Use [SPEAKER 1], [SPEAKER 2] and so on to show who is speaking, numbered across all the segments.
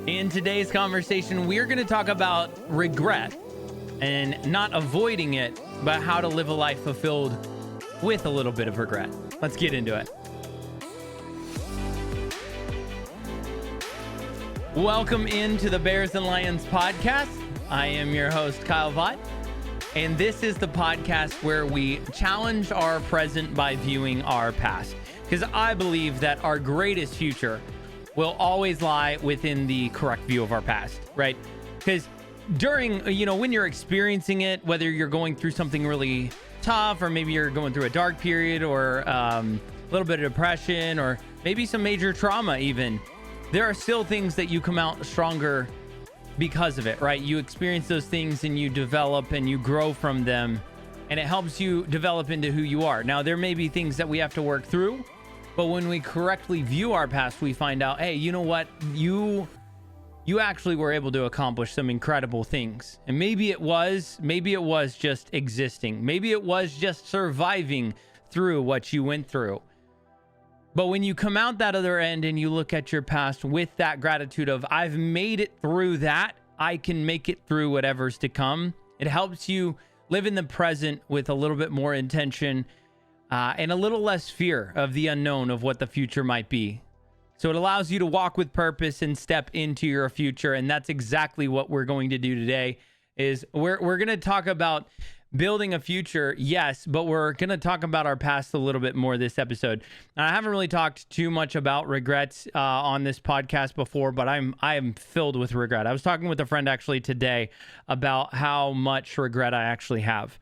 [SPEAKER 1] In today's conversation, we're going to talk about regret and not avoiding it, but how to live a life fulfilled with a little bit of regret. Let's get into it. Welcome into the Bears and Lions podcast. I am your host, Kyle Vaught, and this is the podcast where we challenge our present by viewing our past, because I believe that our greatest future will always lie within the correct view of our past, right? Because during, when you're experiencing it, whether you're going through something really tough, or maybe you're going through a dark period, or a little bit of depression, or maybe some major trauma even, there are still things that you come out stronger because of it, right? You experience those things and you develop and you grow from them, and it helps you develop into who you are. Now, there may be things that we have to work through, but when we correctly view our past, we find out, hey, you know what? You actually were able to accomplish some incredible things. And maybe it was just existing. Maybe it was just surviving through what you went through. But when you come out that other end and you look at your past with that gratitude of, I've made it through that, I can make it through whatever's to come. It helps you live in the present with a little bit more intention, and a little less fear of the unknown of what the future might be. So it allows you to walk with purpose and step into your future. And that's exactly what we're going to do today. Is we're going to talk about building a future, yes, but we're going to talk about our past a little bit more this episode. Now, I haven't really talked too much about regrets on this podcast before, but I am filled with regret. I was talking with a friend actually today about how much regret I actually have.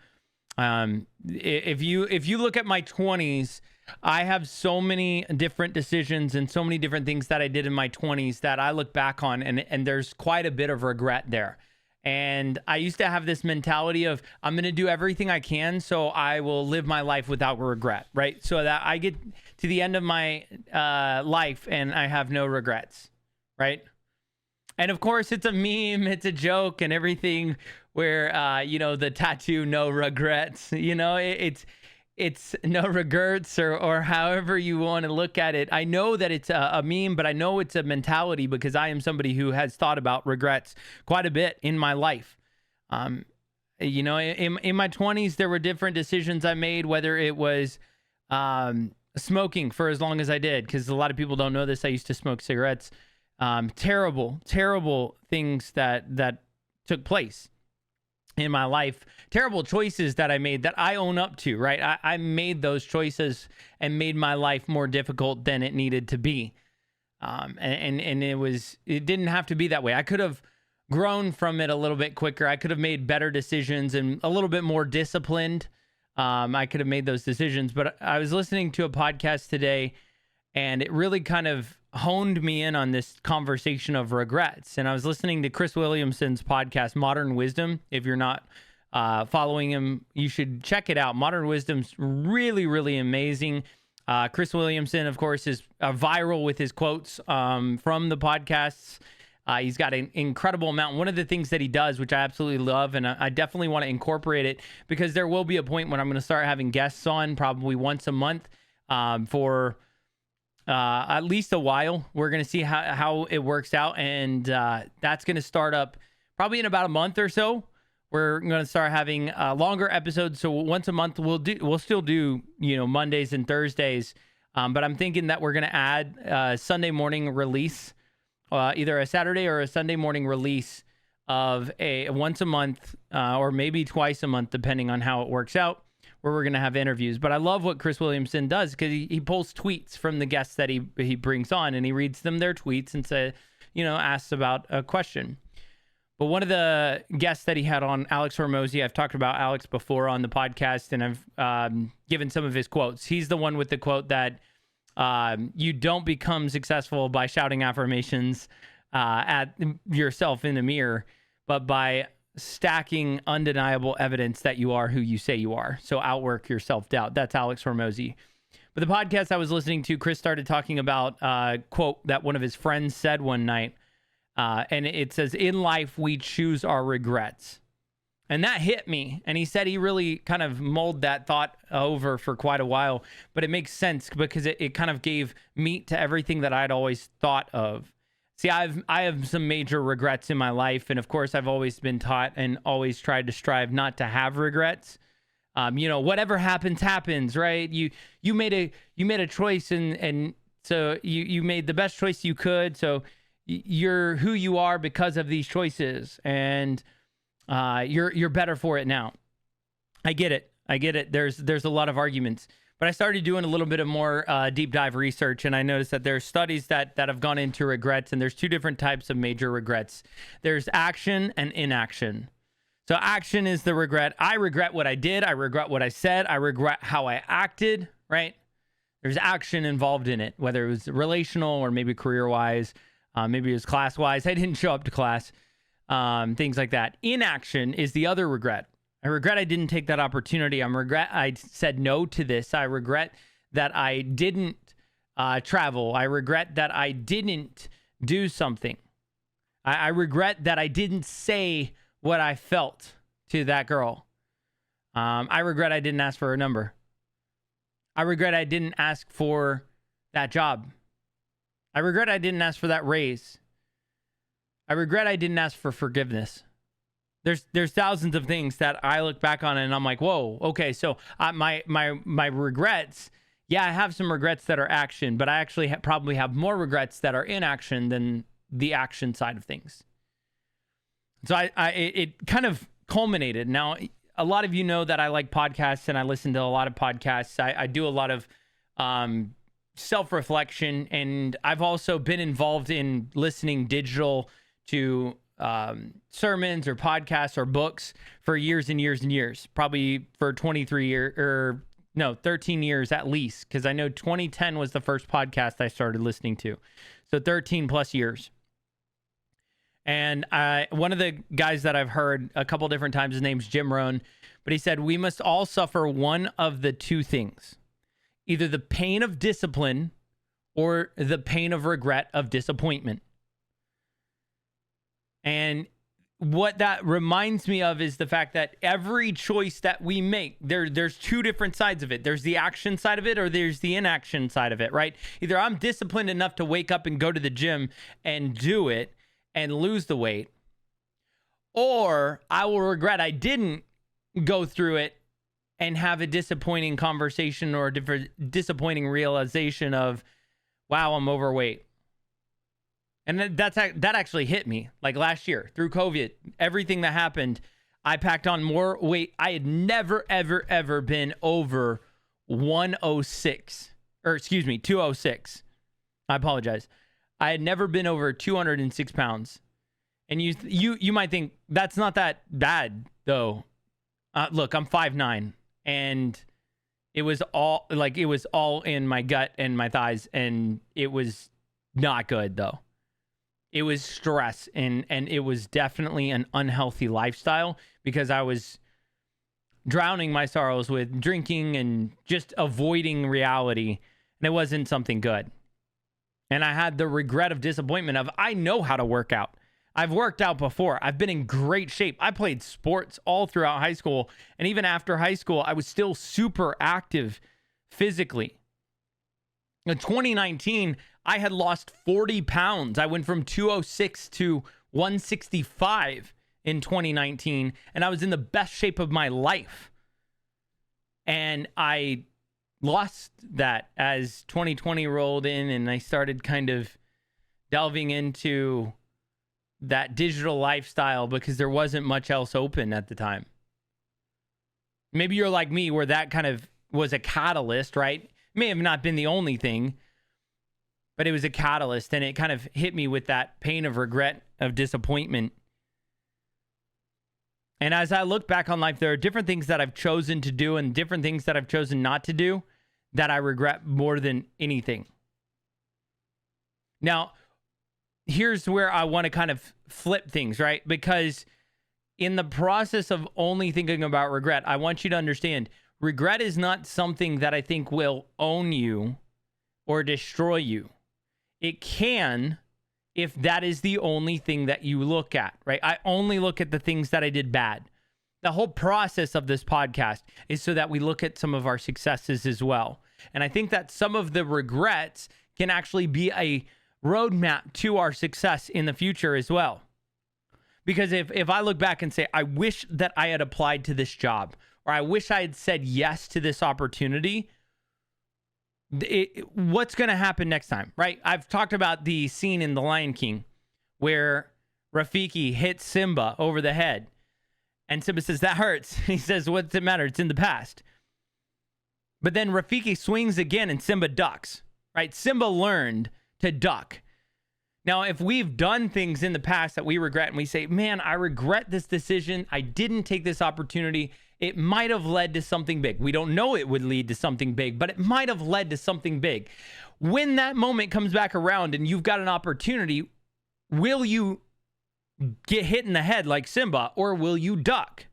[SPEAKER 1] If you look at my 20s, I have so many different decisions and so many different things that I did in my 20s that I look back on, and there's quite a bit of regret there. And I used to have this mentality of, I'm going to do everything I can so I will live my life without regret, right? So that I get to the end of my life and I have no regrets, right? And of course, it's a meme, it's a joke and everything where, the tattoo, no regrets, it's no regrets or however you want to look at it. I know that it's a meme, but I know it's a mentality because I am somebody who has thought about regrets quite a bit in my life. In my 20s, there were different decisions I made, whether it was smoking for as long as I did, because a lot of people don't know this. I used to smoke cigarettes. Terrible things that took place in my life, terrible choices that I made that I own up to, right? I made those choices and made my life more difficult than it needed to be. And it didn't have to be that way. I could have grown from it a little bit quicker. I could have made better decisions and a little bit more disciplined. I could have made those decisions, but I was listening to a podcast today and it really kind of honed me in on this conversation of regrets. And I was listening to Chris Williamson's podcast, Modern Wisdom. If you're not following him, you should check it out. Modern Wisdom's really, really amazing. Chris Williamson, of course, is viral with his quotes from the podcasts. He's got an incredible amount. One of the things that he does, which I absolutely love, and I definitely want to incorporate it, because there will be a point when I'm going to start having guests on probably once a month for at least a while. We're going to see how it works out. And that's going to start up probably in about a month or so. We're going to start having longer episodes. So once a month, we'll still do, Mondays and Thursdays. But I'm thinking that we're going to add a Sunday morning release, either a Saturday or a Sunday morning release of a once a month or maybe twice a month, depending on how it works out, where we're going to have interviews. But I love what Chris Williamson does, because he pulls tweets from the guests that he brings on, and he reads them their tweets and asks about a question. But one of the guests that he had on, Alex Hormozi, I've talked about Alex before on the podcast, and I've given some of his quotes. He's the one with the quote that you don't become successful by shouting affirmations at yourself in the mirror, but by stacking undeniable evidence that you are who you say you are. So outwork your self-doubt. That's Alex Hormozi. But the podcast I was listening to, Chris started talking about a quote that one of his friends said one night. And it says, "In life, we choose our regrets." And that hit me. And he said he really kind of mulled that thought over for quite a while. But it makes sense because it kind of gave meat to everything that I'd always thought of. See, I have some major regrets in my life, and of course, I've always been taught and always tried to strive not to have regrets. Whatever happens, right? You made a choice, and so you made the best choice you could. So you're who you are because of these choices, and you're better for it now. I get it. There's a lot of arguments. But I started doing a little bit of more deep dive research, and I noticed that there's studies that have gone into regrets, and there's two different types of major regrets. There's action and inaction. So action is the regret. I regret what I did. I regret what I said. I regret how I acted, right? There's action involved in it, whether it was relational or maybe career-wise, maybe it was class-wise. I didn't show up to class, things like that. Inaction is the other regret. I regret I didn't take that opportunity. I regret I said no to this. I regret that I didn't travel. I regret that I didn't do something. I regret that I didn't say what I felt to that girl. I regret I didn't ask for her number. I regret I didn't ask for that job. I regret I didn't ask for that raise. I regret I didn't ask for forgiveness. There's thousands of things that I look back on and I'm like, whoa, okay, so my regrets, yeah, I have some regrets that are action, but I actually probably have more regrets that are inaction than the action side of things. So it kind of culminated. Now, a lot of you know that I like podcasts and I listen to a lot of podcasts. I do a lot of self-reflection, and I've also been involved in listening digital to sermons or podcasts or books for years and years and years, probably for 13 years at least, because I know 2010 was the first podcast I started listening to. So 13 plus years. And one of the guys that I've heard a couple different times, his name's Jim Rohn, but he said, we must all suffer one of the two things, either the pain of discipline or the pain of regret of disappointment. And what that reminds me of is the fact that every choice that we make, there's two different sides of it. There's the action side of it, or there's the inaction side of it, right? Either I'm disciplined enough to wake up and go to the gym and do it and lose the weight, or I will regret I didn't go through it and have a disappointing conversation or a disappointing realization of, wow, I'm overweight. And that actually hit me. Like last year through COVID, everything that happened, I packed on more weight. I had never, ever, ever been over 206. I apologize. I had never been over 206 pounds. And you might think that's not that bad though. Look, I'm 5'9", and it was all in my gut and my thighs, and it was not good though. It was stress, and it was definitely an unhealthy lifestyle because I was drowning my sorrows with drinking and just avoiding reality, and it wasn't something good. And I had the regret of disappointment of, I know how to work out. I've worked out before. I've been in great shape. I played sports all throughout high school, and even after high school, I was still super active physically. In 2019, I had lost 40 pounds. I went from 206 to 165 in 2019, and I was in the best shape of my life. And I lost that as 2020 rolled in, and I started kind of delving into that digital lifestyle because there wasn't much else open at the time. Maybe you're like me, where that kind of was a catalyst, right? May have not been the only thing, but it was a catalyst, and it kind of hit me with that pain of regret, of disappointment. And as I look back on life, there are different things that I've chosen to do and different things that I've chosen not to do that I regret more than anything. Now, here's where I want to kind of flip things, right? Because in the process of only thinking about regret, I want you to understand regret is not something that I think will own you or destroy you. It can, if that is the only thing that you look at, right? I only look at the things that I did bad. The whole process of this podcast is so that we look at some of our successes as well. And I think that some of the regrets can actually be a roadmap to our success in the future as well. Because if I look back and say, I wish that I had applied to this job, or I wish I had said yes to this opportunity, what's going to happen next time, right? I've talked about the scene in The Lion King where Rafiki hits Simba over the head. And Simba says, that hurts. He says, what's it matter? It's in the past. But then Rafiki swings again and Simba ducks, right? Simba learned to duck. Now, if we've done things in the past that we regret and we say, man, I regret this decision, I didn't take this opportunity, it might have led to something big. We don't know it would lead to something big, but it might have led to something big. When that moment comes back around and you've got an opportunity, will you get hit in the head like Simba, or will you duck?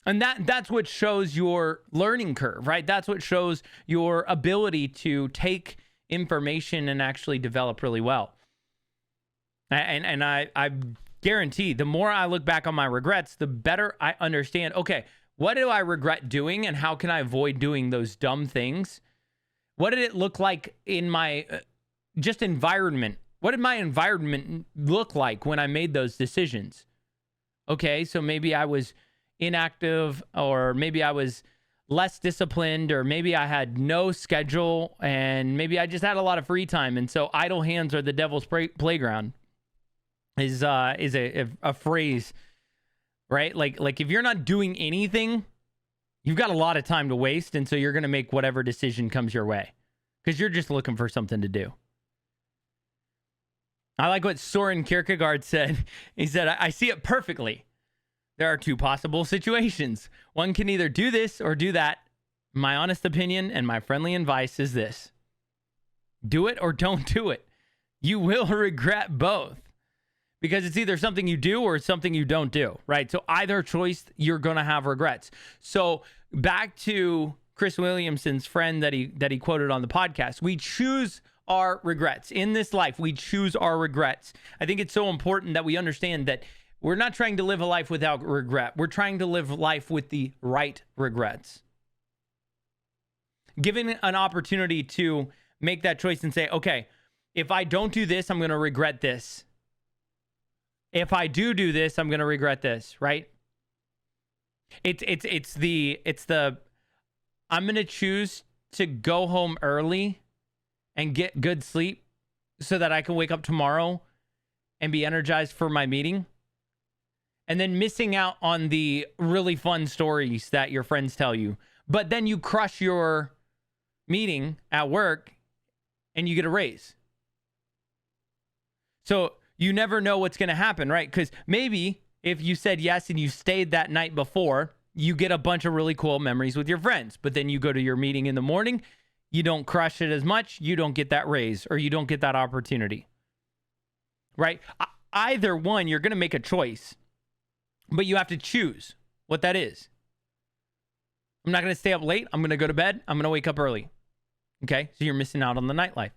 [SPEAKER 1] And that's what shows your learning curve, right? That's what shows your ability to take information and actually develop really well. And I guarantee the more I look back on my regrets, the better I understand, okay, what do I regret doing and how can I avoid doing those dumb things? What did it look like in my just environment? What did my environment look like when I made those decisions? Okay, so maybe I was inactive, or maybe I was less disciplined, or maybe I had no schedule, and maybe I just had a lot of free time. And so idle hands are the devil's playground is a phrase, right? Like if you're not doing anything, you've got a lot of time to waste. And so you're going to make whatever decision comes your way because you're just looking for something to do. I like what Soren Kierkegaard said. He said, I see it perfectly. There are two possible situations. One can either do this or do that. My honest opinion and my friendly advice is this: do it or don't do it. You will regret both because it's either something you do or it's something you don't do, right? So either choice, you're going to have regrets. So back to Chris Williamson's friend that he quoted on the podcast. We choose our regrets. In this life, we choose our regrets. I think it's so important that we understand that we're not trying to live a life without regret. We're trying to live life with the right regrets. Given an opportunity to make that choice and say, okay, if I don't do this, I'm going to regret this. If I do this, I'm going to regret this, right? It's the I'm going to choose to go home early and get good sleep so that I can wake up tomorrow and be energized for my meeting. And then missing out on the really fun stories that your friends tell you. But then you crush your meeting at work and you get a raise. So you never know what's going to happen, right? Because maybe if you said yes and you stayed that night before, you get a bunch of really cool memories with your friends. But then you go to your meeting in the morning, you don't crush it as much, you don't get that raise, or you don't get that opportunity, right? Either one, you're going to make a choice, but you have to choose what that is. I'm not going to stay up late. I'm going to go to bed. I'm going to wake up early. Okay? So you're missing out on the nightlife.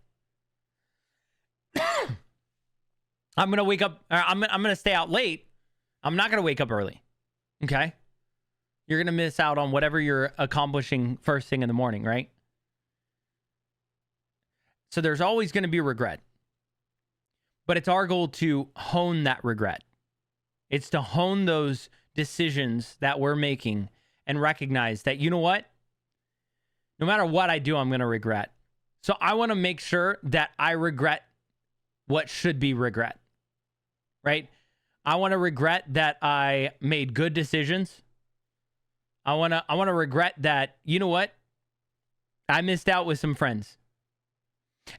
[SPEAKER 1] I'm going to wake up. I'm going to stay out late. I'm not going to wake up early. Okay? You're going to miss out on whatever you're accomplishing first thing in the morning, right? So there's always going to be regret. But it's our goal to hone that regret. It's to hone those decisions that we're making and recognize that, you know what? No matter what I do, I'm going to regret. So I want to make sure that I regret what should be regret, right? I want to regret that I made good decisions. I want to regret that, you know what? I missed out with some friends.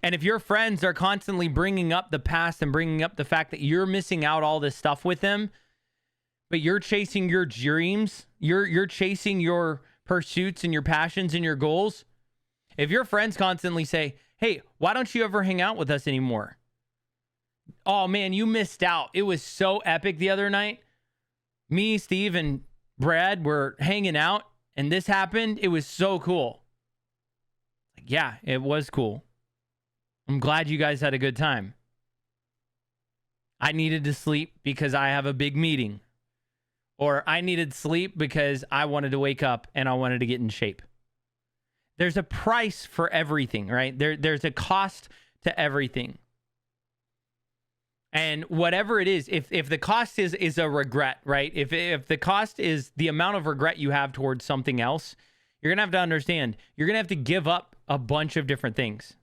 [SPEAKER 1] And if your friends are constantly bringing up the past and bringing up the fact that you're missing out all this stuff with them, but you're chasing your dreams, you're chasing your pursuits and your passions and your goals. If your friends constantly say, hey, why don't you ever hang out with us anymore? Oh man, you missed out. It was so epic the other night. Me, Steve, and Brad were hanging out and this happened. It was so cool. Like, yeah, it was cool. I'm glad you guys had a good time. I needed to sleep because I have a big meeting. Or I needed sleep because I wanted to wake up and I wanted to get in shape. There's a price for everything, right? There's a cost to everything. And whatever it is, if the cost is a regret, right? If the cost is the amount of regret you have towards something else, you're going to have to understand, you're going to have to give up a bunch of different things.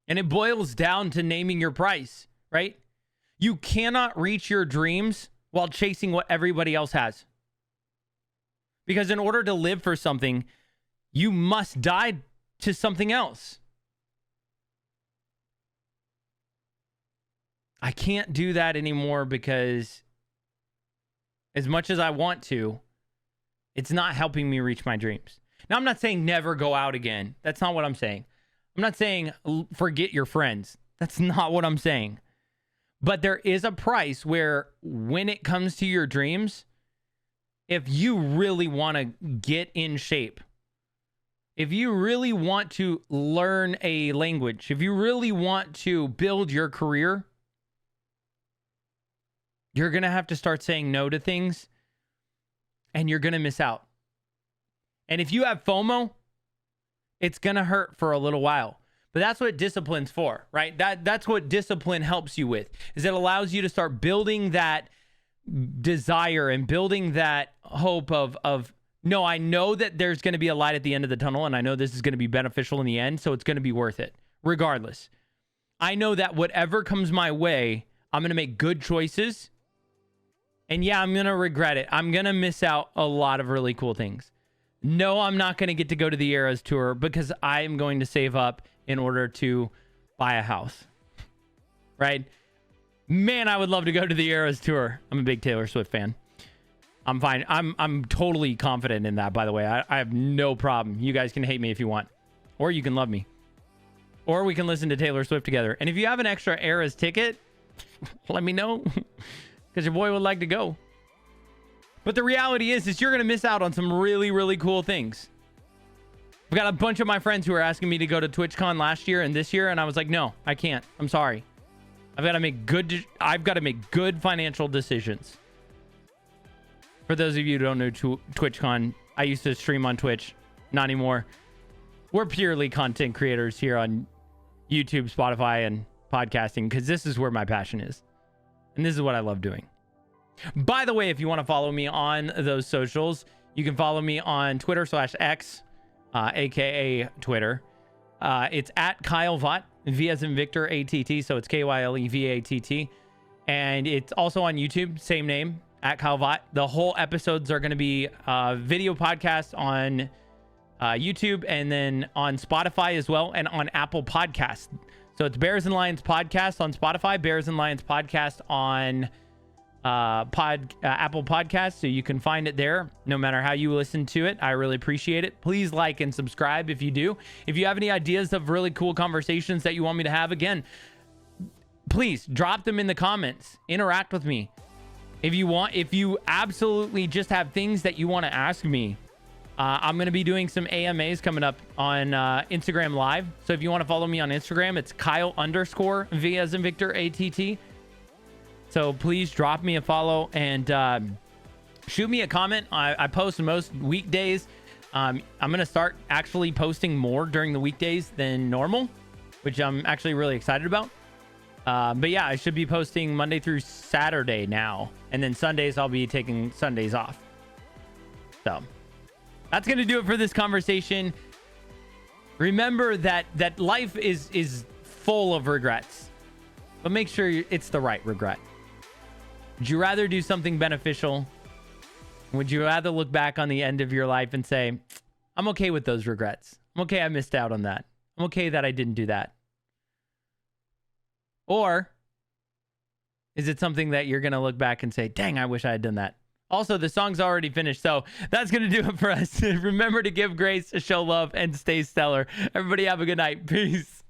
[SPEAKER 1] And it boils down to naming your price, right? You cannot reach your dreams while chasing what everybody else has. Because in order to live for something, you must die to something else. I can't do that anymore because as much as I want to, it's not helping me reach my dreams. Now, I'm not saying never go out again. That's not what I'm saying. I'm not saying forget your friends. That's not what I'm saying. But there is a price where when it comes to your dreams, if you really want to get in shape, if you really want to learn a language, if you really want to build your career, you're going to have to start saying no to things and you're going to miss out. And if you have FOMO, it's going to hurt for a little while. But that's what discipline's for, right? That's what discipline helps you with, is it allows you to start building that desire and building that hope of no, I know that there's going to be a light at the end of the tunnel and I know this is going to be beneficial in the end, so it's going to be worth it regardless. I know that whatever comes my way, I'm going to make good choices. And yeah, I'm going to regret it. I'm going to miss out a lot of really cool things. No, I'm not going to get to go to the Eras tour because I am going to save up in order to buy a house. Right? Man, I would love to go to the Eras tour. I'm a big Taylor Swift fan. I'm fine. I'm totally confident in that, by the way. I have no problem. You guys can hate me if you want. Or you can love me. Or we can listen to Taylor Swift together. And if you have an extra Eras ticket, let me know. Because your boy would like to go. But the reality is you're going to miss out on some really, really cool things. I've got a bunch of my friends who are asking me to go to TwitchCon last year and this year. And I was like, no, I can't. I'm sorry. I've got to make good financial decisions. For those of you who don't know TwitchCon, I used to stream on Twitch. Not anymore. We're purely content creators here on YouTube, Spotify, and podcasting because this is where my passion is. And this is what I love doing. By the way, if you want to follow me on those socials, you can follow me on Twitter/X, aka Twitter. It's at Kyle Vatt, V as in Victor, ATT. So it's KYLEVATT. And it's also on YouTube, same name, at Kyle Vatt. The whole episodes are going to be video podcasts on YouTube and then on Spotify as well and on Apple Podcasts. So it's Bears and Lions Podcast on Spotify, Bears and Lions Podcast on Apple Podcasts. So you can find it there no matter how you listen to it. I really appreciate it. Please like and subscribe if you do. If you have any ideas of really cool conversations that you want me to have, again, please drop them in the comments. Interact with me. If you absolutely just have things that you want to ask me, I'm going to be doing some AMAs coming up on Instagram Live. So if you want to follow me on Instagram, it's Kyle_V as in Victor, ATT. So please drop me a follow and shoot me a comment. I post most weekdays. I'm going to start actually posting more during the weekdays than normal, which I'm actually really excited about. But yeah, I should be posting Monday through Saturday now. And then Sundays, I'll be taking Sundays off. So that's going to do it for this conversation. Remember that life is full of regrets, but make sure it's the right regret. Would you rather do something beneficial? Would you rather look back on the end of your life and say, I'm okay with those regrets. I'm okay I missed out on that. I'm okay that I didn't do that. Or is it something that you're going to look back and say, dang, I wish I had done that? Also, the song's already finished, so that's going to do it for us. Remember to give grace, show love, and stay stellar. Everybody have a good night. Peace.